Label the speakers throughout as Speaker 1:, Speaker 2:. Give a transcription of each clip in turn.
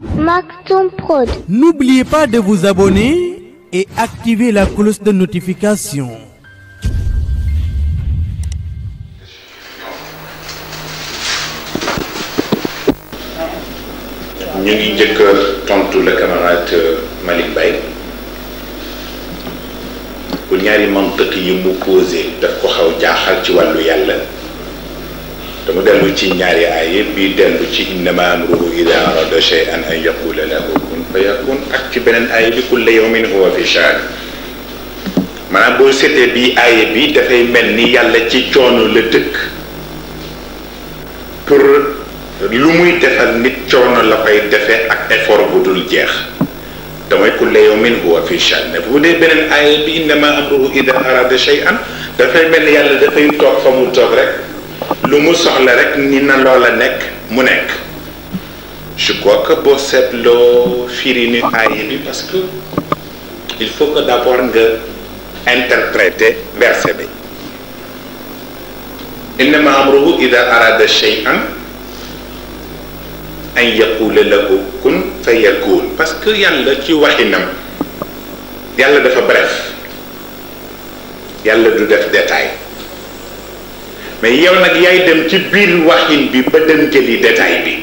Speaker 1: Maktoum Prod.
Speaker 2: N'oubliez pas de vous abonner et activer la cloche de notification.
Speaker 3: ñu ngi jëkk tontu le camarade Malick Mbaye bu ñaari mantiq yi mu posé daf ko xaw jaaxal ci wàllu yàlla dama dellu ci ñaari aaya bii dellu ci innama amruhu ida arada shay'an an yaqula lahu kun fayakun ak ci beneen aaya bi kulla yawmin huwa fi sha'n maanaam boo seetee bii aaya bi dafay mel ni yàlla ci coono la dëkk pour lu muy defal nit coono la koy defee ak effort bu dul jeex damay kulla yawmin huwa fi sha'n bu dee beneen aaya bi innama amruhu ida arada shay'an dafay mel ni yàlla dafay toog fa mu toog rek lu mu soxla rek ni na loola nekk mu nekk je crois que boo seetloo firi ni aaya bi parce que il faut que d'abord nga interpréter verset bi innama amruhu ida arada shay'an an yaqula lahu kun fayakun parce que yàlla ci waxinam yàlla dafa bref yàlla du def détail mais yow nag yaay dem ci biir waxin bi ba dem jëli détail bi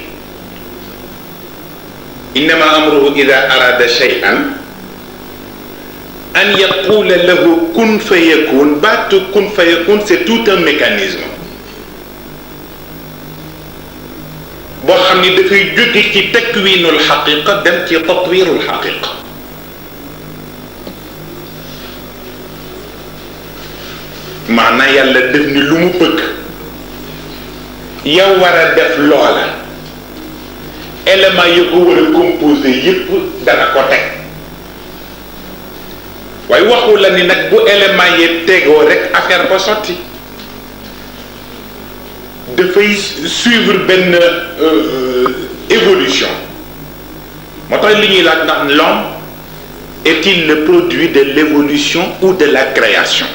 Speaker 3: innama amruhu ida arada shay'an an yaqula lahu kun fayakun baatu kun fayakun c'est tout un mécanisme boo xam ni dafay jóge ci takwinul xaqiqa dem ci tatwirul xaqiqa maanaam yàlla def ni lu mu bëgg yow war a def loola élément yi ko war a composé yépp dana ko teg waaye waxu la ni nag bu élément yi tegoo rek affaire ba sotti dafay suivre benn évolution moo tax li ñuy laaj ndax l'homme est-il le produit de l'évolution ou de la création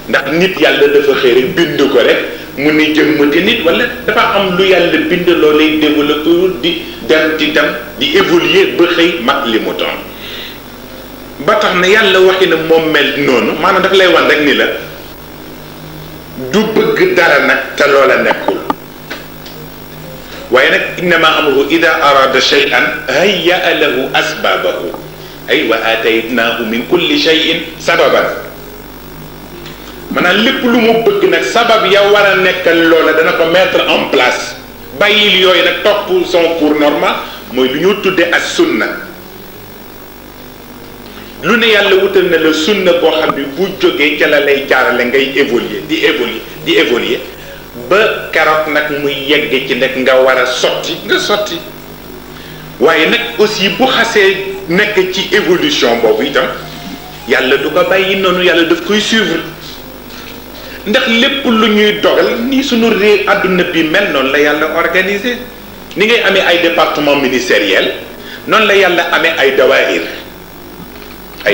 Speaker 3: ndax nit yàlla dafa xëy rek bind ko rek mu ni jëmmati nit wala dafa am lu yàlla bind loolay développé di dem di dem di évoluer ba xëy mat li mu doon ba tax na yàlla waxi na moom mel noonu maanaam daf lay wan rek ni la du bëgg dara nag te loola nekkul waaye nag innama amruhu ida arada shay'an hayya'a lahu asbabahu ay wa ataynaahu min kulli shay'in sababan maanaam lépp lu mu bëgg nag sabab ya war a nekkal loola dana ko mettre en place bàyyil yooyu nag topp son cours normal mooy lu ñu tuddee ak sunna lu ne yàlla wutal na la sunna boo xam ne bu jógee ca la lay jaarale ngay di évoluer ba keroog nag muy yegg ci nekk nga war a sotti nga sotti waaye nag aussi bu xasee nekk ci évolution boobu itam yàlla du ko bàyyi noonu yàlla daf koy suivre ndax lépp lu ñuy dogal ni suñu réew àdduna bi mel noonu la yàlla organisé ni ngay amee ay département ministériel noonu la yàlla amee ay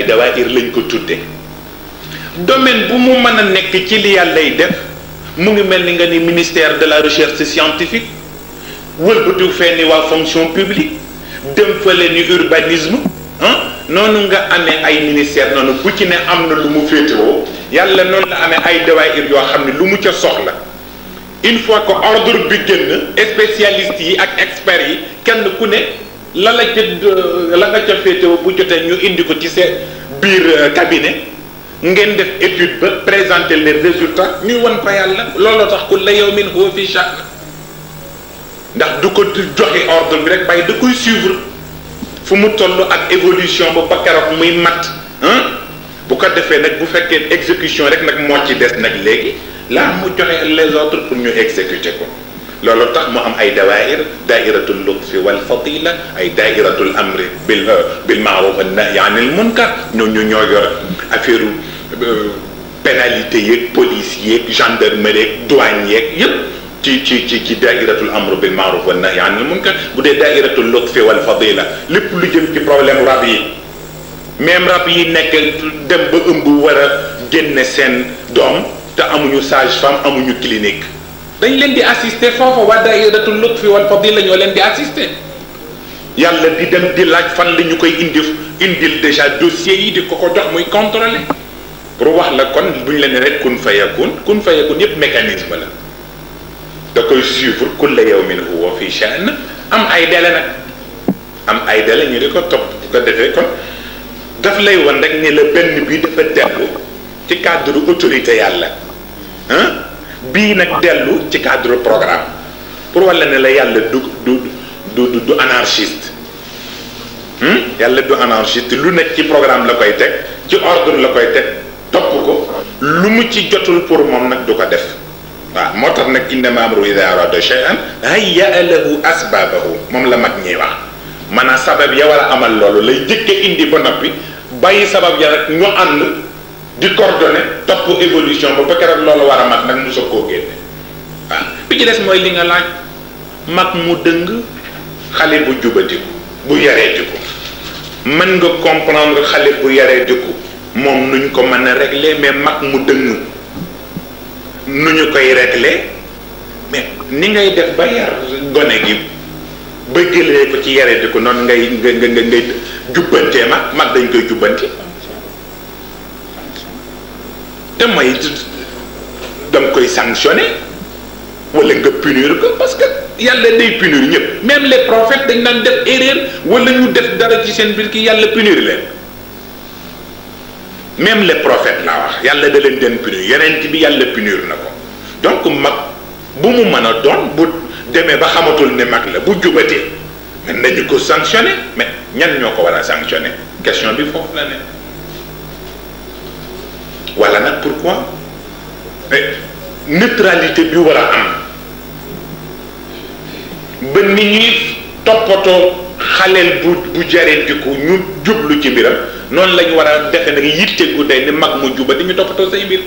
Speaker 3: dawaayir lañ ko tudde domaine bu mu mën a nekk ci li yàllay def mu ngi mel ni nga ni ministère de la recherche scientifique wëlbatu fee ni waa fonction publique dem fële ni urbanisme noonu nga amee ay ministère noonu bu ci ne am na lu mu féetewoo yàlla noonu la amee ay dawaayir yoo xam ne lu mu ca soxla une fois que ordre bi génn spécialistes yi ak experts yi kenn ku ne la nga ca féetewoo bu jotee ñu indi ko ci seen biir cabinet ngeen def étude ba présenter les résultats ñuy wan fa yàlla looloo tax kulla yawmin huwa fi sha'n ndax du ko joxe ordre bi rek bàyyi da koy suivre fu mu toll ak évolution ba keroog muy mat bu ko defee nag bu fekkee exécution rek nag moo ci des nag léegi laa mu joxe les autres pour ñu exécuter ko loolu tax mu am ay dawaayir daairatul lutfi wal fadila ay daairatul amri bil ma'ruf wan nahyi anil munkar ñooñu ñoo yor affaire pénalité yeeg police yeeg gendarmerie yeeg douane yeeg yëpp ci daairatul amru bil ma'ruf wan nahyi anil munkar bu dee daairatul lutfi wal fadila lépp lu jëm ci problème rab yi même rab yi nekk dem ba ëmb war a génne seen doom te amuñu sage-femme amuñu clinique dañ leen di assister foofa waa daayiratul lutfi wal fadila ñoo leen di assister yàlla di dem di laaj fan la ñu koy indil déjà dossier yi di ko jox muy contrôler pour wax la kon bu ñu la ne rek kun fayakun yëpp mécanisme la da koy suivre kulla yawmin huwa fi sha'n am ay délai nag am ay délai ñu di ko topp bu ko defee kon daf lay wan rek ni la benn bii dafa dellu ci cadre autorité yàlla bii nag dellu ci cadre programme pour walla ne la yàlla du anarchiste yàlla du anarchiste lu nekk ci programme la koy teg ci ordre la koy teg topp ko lu mu ci jotul pour moom nag du ko def waaw moo tax nag innama amruhu idha arada shay'an hayya'a lahu asbabahu moom la mag ñiy wax maanaam sabab ya war a amal loolu lay jëkke indi ba noppi bàyyi sabab ya rek ñu ànd di coordonné topp évolution ba keroog loolu war a mat nag mu soog koo génne waaw bi ci des mooy li nga laaj mag mu dëng xale bu jubatiku bu yareetiku mën nga comprendre xale bu yareetiku moom nuñ ko mën a régler mais mag mu dëng nu ñu koy régler mais ni ngay def ba yar gone gi ba jëlee ko ci yareetiku noonu ngay jubbantee mag dañ koy jubbanti te mooy da nga koy sanctionné wala nga punir ko parce que yàlla day punir ñëpp même les prophètes dañ daan def erreur wala ñu def dara ci seen biir ki yàlla punir leen même les prophètes laa wax yàlla da leen den punir yeneen bi yàlla punir na ko donc mag bu mu mën a doon bu demee ba xamatul ne mag la bu jubatee mais nañu ko sanctionné mais ñan ñoo ko war a sanctionné question bi foofu la ne wala nag pourquoi neutralité bi war a am ba nit ñuy toppatoo xaleel bu jareetiku ñu jublu ci mbiram noonu la ñu war a defe nag yitte gu day ni mag mu juba di ñu toppatoo say mbir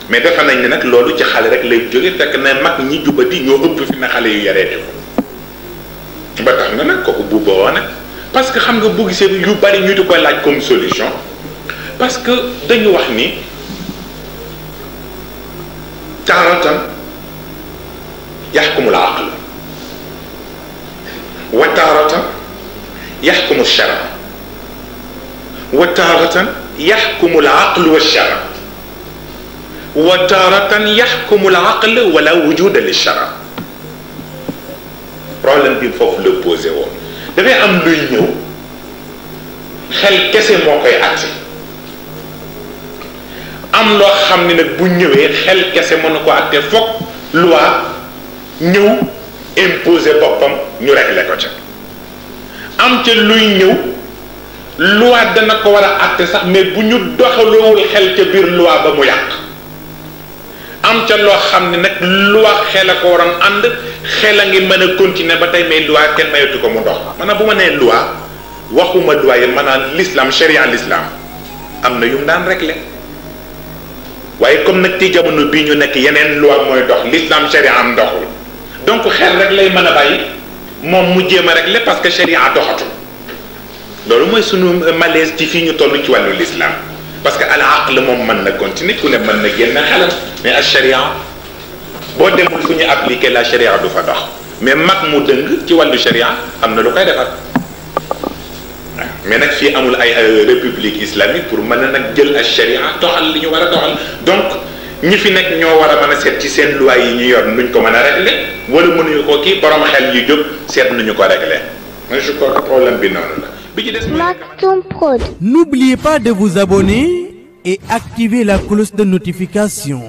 Speaker 3: mais defe nañ ne nag loolu ci xale rek lay jóge fekk na mag ñi juba di ñoo ëpp fi na xale yu yareetiku ba tax na nag kooku bu boobaa nag parce que xam nga bu gisee yu bari ñu di koy laaj comme solution parce que dañu wax ni taaratan yaxkumul aql wa taaratan yaxkumu shara wa taaratan yaxkumul aql wa shara wa taaratan yaxkumul aql wala wujuda li shara problème bi foofu la posé woon dafay am luy ñëw xel kese moo koy àtte am loo xam ne nag bu ñëwee xel kese mën na ko àtte foog loi ñëw imposer boppam ñu régler ko ca am ca luy ñëw loi dana ko war a àtte sax mais bu ñu doxaloowul xel ca biir loi ba mu yàq am ca loo xam ne nag loi xel a ko waroon ànd xel a ngi mën a continuer ba tey mais loi kenn mayatu ko mu dox maanaam bu ma nee loi waxuma loi yi maanaam l'islam sharia l'islam am na yu mu daan régler waaye comme nag ci jamono bii ñu nekk yeneen loi mooy dox l'islam sharia am doxul donc xel rek lay mën a bàyyi moom mu jéem a régler parce que sharia doxatul loolu mooy sunu malaise ci fii ñu toll ci wàllu l'islam parce que al aql moom mën na continuer ku ne mën na génn xelam mais al sharia boo demul fu ñu appliquer la sharia du fa dox mais mag mu dëng ci wàllu sharia am na lu koy defar mais nag fii amul ay république islamique pour mën a nag jël al sharia doxal li ñu war a doxal donc ñi fi nekk ñoo war a mën a seet ci seen loi yi ñu yor nuñ ko mën a régler wala mënuñu ko kii borom xel yu jóg seet nuñu ko régler je crois que problème bi noonu la bi ci des
Speaker 1: Maktoum Prod.
Speaker 2: N'oubliez pas de vous abonner et activer la cloche de notification.